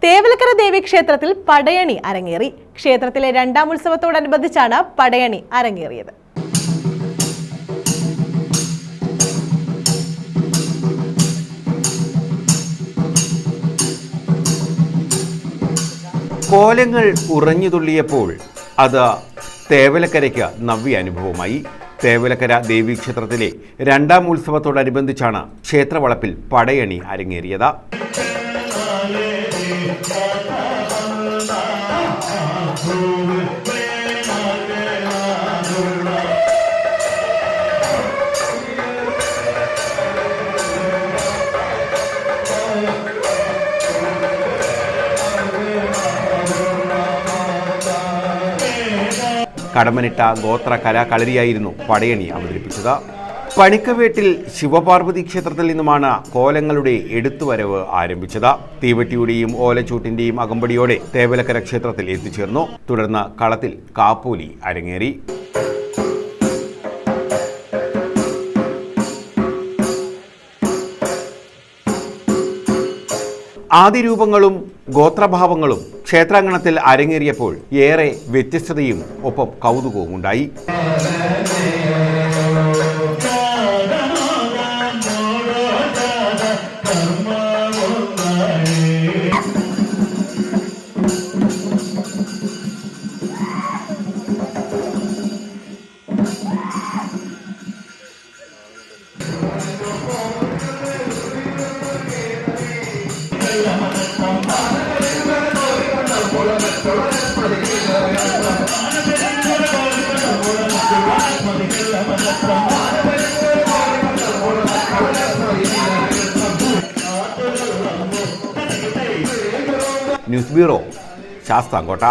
തേവലക്കര ദേവി ക്ഷേത്രത്തിൽ പടയണി അരങ്ങേറി. ക്ഷേത്രത്തിലെ രണ്ടാം ഉത്സവത്തോടനുബന്ധിച്ചാണ് പടയണി അരങ്ങേറിയത്. കോലങ്ങൾ ഉറഞ്ഞുതുള്ളിയപ്പോൾ അത് തേവലക്കരയ്ക്ക് നവ്യ അനുഭവമായി. തേവലക്കര ദേവീക്ഷേത്രത്തിലെ രണ്ടാം ഉത്സവത്തോടനുബന്ധിച്ചാണ് ക്ഷേത്രവളപ്പിൽ പടയണി അരങ്ങേറിയത്. കടമനിട്ട ഗോത്ര കലാകളരിയായിരുന്നു പടയണി അവതരിപ്പിച്ചത്. പണിക്കവേട്ടിൽ ശിവപാർവതി ക്ഷേത്രത്തിൽ നിന്നുമാണ് കോലങ്ങളുടെ എടുത്തുവരവ് ആരംഭിച്ചത്. തീവട്ടിയുടെയും ഓലച്ചൂട്ടിന്റെയും അകമ്പടിയോടെ തേവലക്കര ക്ഷേത്രത്തിൽ എത്തിച്ചേർന്നു. തുടർന്ന് കളത്തിൽ കാപ്പോലി അരങ്ങേറി. ആദിരൂപങ്ങളും ഗോത്രഭാവങ്ങളും ക്ഷേത്രാങ്കണത്തിൽ അരങ്ങേറിയപ്പോൾ ഏറെ വ്യത്യസ്തതയും ഒപ്പം കൗതുകവും ഉണ്ടായി. News bureau, Sasthamkotta.